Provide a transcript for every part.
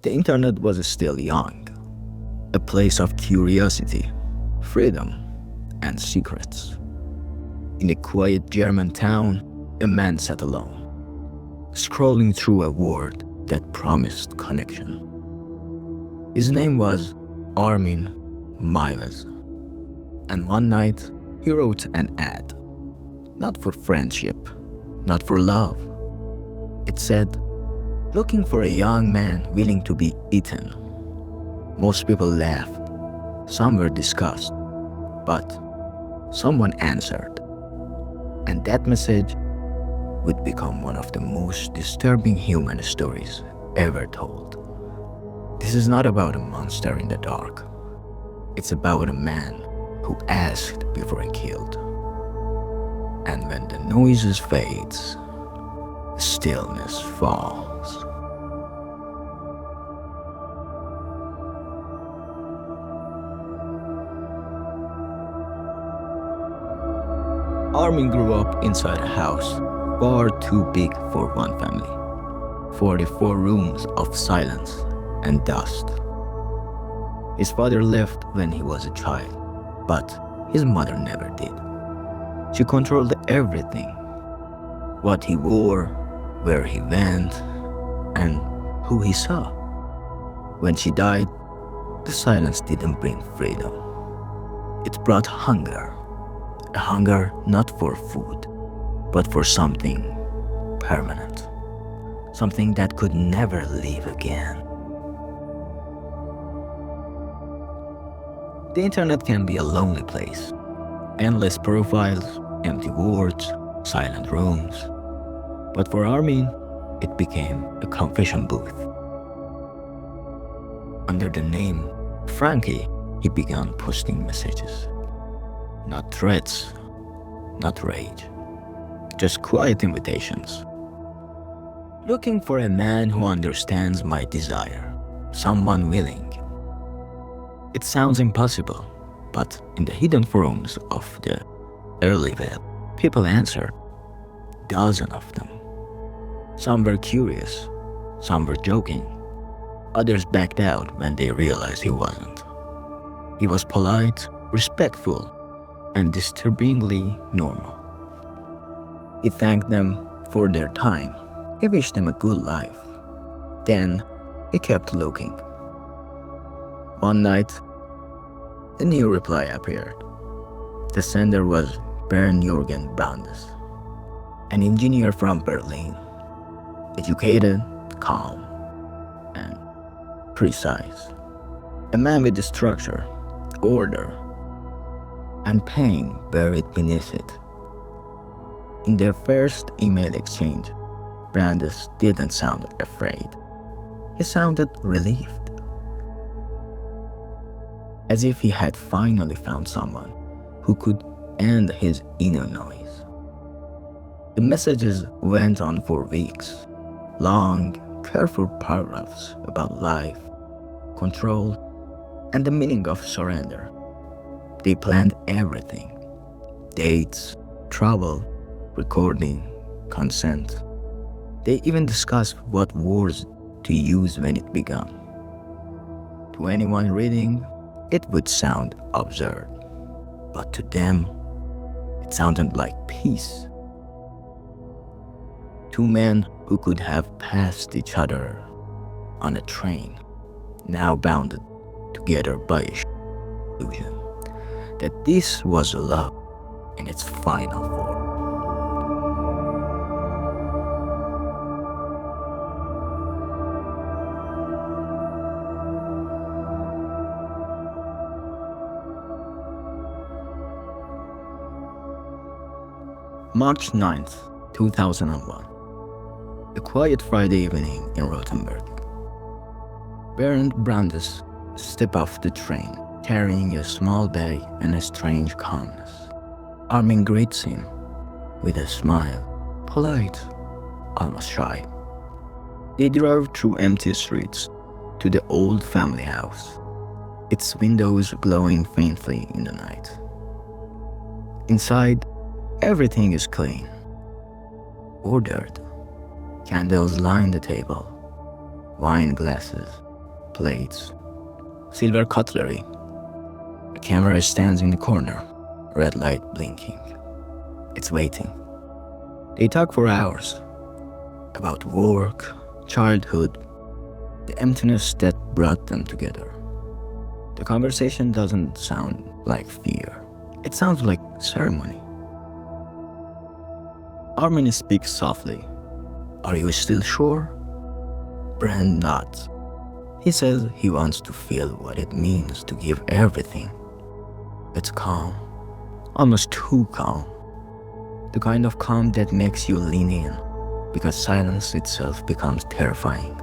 The internet was still young, a place of curiosity, freedom, and secrets. In a quiet German town, a man sat alone, scrolling through a world that promised connection. His name was Armin Meiwes, and one night he wrote an ad, not for friendship, not for love. It said, "Looking for a young man willing to be eaten." Most people laughed, some were disgusted, but someone answered. And that message would become one of the most disturbing human stories ever told. This is not about a monster in the dark. It's about a man who asked before he killed. And when the noises fades, stillness falls. Armin grew up inside a house far too big for one family. 44 rooms of silence and dust. His father left when he was a child, but his mother never did. She controlled everything. What he wore, where he went, and who he saw. When she died, the silence didn't bring freedom. It brought hunger. A hunger not for food, but for something permanent. Something that could never leave again. The internet can be a lonely place. Endless profiles, empty words, silent rooms. But for Armin, it became a confession booth. Under the name Frankie, he began posting messages. Not threats, not rage, just quiet invitations. Looking for a man who understands my desire, someone willing. It sounds impossible, but in the hidden forums of the early web, people answered, dozens of them. Some were curious, some were joking, others backed out when they realized he wasn't. He was polite, respectful, and disturbingly normal. He thanked them for their time. He wished them a good life. Then he kept looking. One night, a new reply appeared. The sender was Bernd Jürgen Brandes, an engineer from Berlin, educated, calm, and precise. A man with structure, order, and pain buried beneath it. In their first email exchange, Brandes didn't sound afraid. He sounded relieved. As if he had finally found someone who could end his inner noise. The messages went on for weeks. Long, careful paragraphs about life, control, and the meaning of surrender. They planned everything. Dates, travel, recording, consent. They even discussed what words to use when it began. To anyone reading, it would sound absurd. But to them, it sounded like peace. Two men who could have passed each other on a train, now bounded together by a illusion that this was love in its final form. March 9th, 2001. A quiet Friday evening in Rotenburg. Bernd Brandes stepped off the train, carrying a small bag and a strange calmness. Armin greets him with a smile, polite, almost shy. They drove through empty streets to the old family house, its windows glowing faintly in the night. Inside, everything is clean, ordered. Candles line the table, wine glasses plates, silver cutlery. The camera stands in the corner, red light blinking. It's waiting. They talk for hours about work, childhood, the emptiness that brought them together. The conversation doesn't sound like fear. It sounds like ceremony. Armin speaks softly. "Are you still sure?" Brand nods. He says he wants to feel what it means to give everything. It's calm, almost too calm. The kind of calm that makes you lean in, because silence itself becomes terrifying.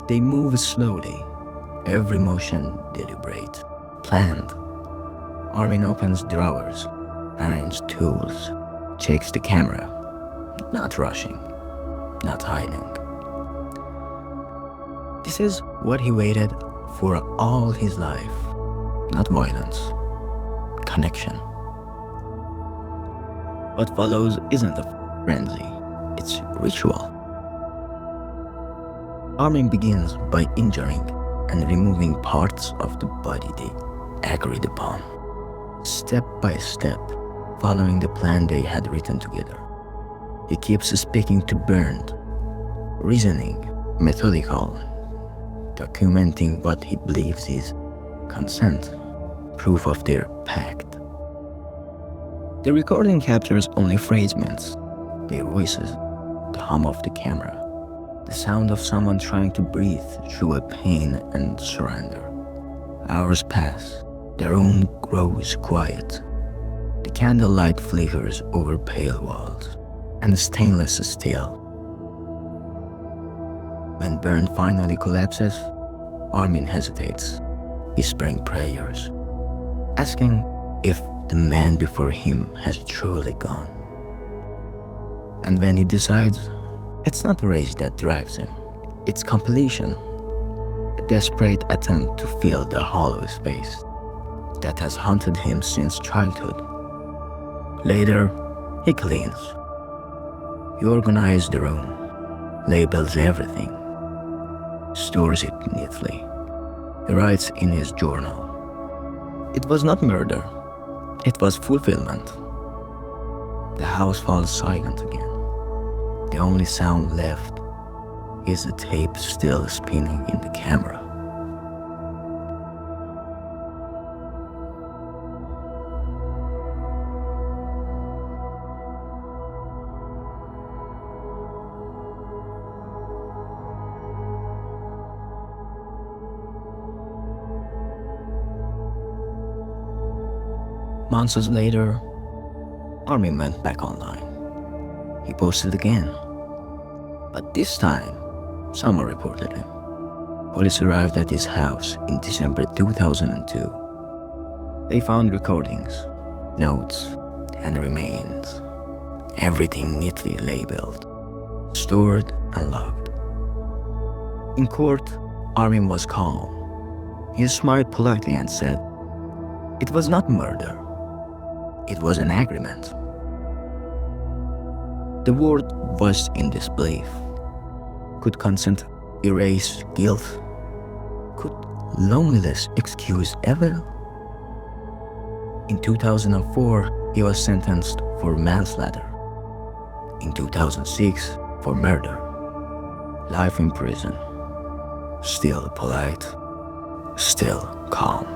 They move slowly, every motion deliberate, planned. Armin opens drawers, arranges tools, checks the camera, not rushing, not hiding. This is what he waited for all his life. Not violence, connection. What follows isn't a frenzy, it's ritual. Armin begins by injuring and removing parts of the body they agreed upon, step by step, following the plan they had written together. He keeps speaking to Bernd, reasoning, methodical, documenting what he believes is consent, proof of their pact. The recording captures only fragments, their voices, the hum of the camera, the sound of someone trying to breathe through a pain and surrender. Hours pass, the room grows quiet. The candlelight flickers over pale walls, and stainless steel. When Bernd finally collapses, Armin hesitates, whispering prayers, asking if the man before him has truly gone. And when he decides, it's not rage that drives him, it's completion, a desperate attempt to fill the hollow space that has haunted him since childhood. Later, he cleans. He organizes the room, labels everything, stores it neatly. He writes in his journal, "It was not murder, it was fulfillment." The house falls silent again. The only sound left is the tape still spinning in the camera. Months later, Armin went back online. He posted again. But this time, someone reported him. Police arrived at his house in December 2002. They found recordings, notes, and remains. Everything neatly labeled, stored and logged. In court, Armin was calm. He smiled politely and said, "It was not murder. It was an agreement." The word was in disbelief. Could consent erase guilt? Could loneliness excuse evil? In 2004, he was sentenced for manslaughter. In 2006, for murder. Life in prison. Still polite, still calm.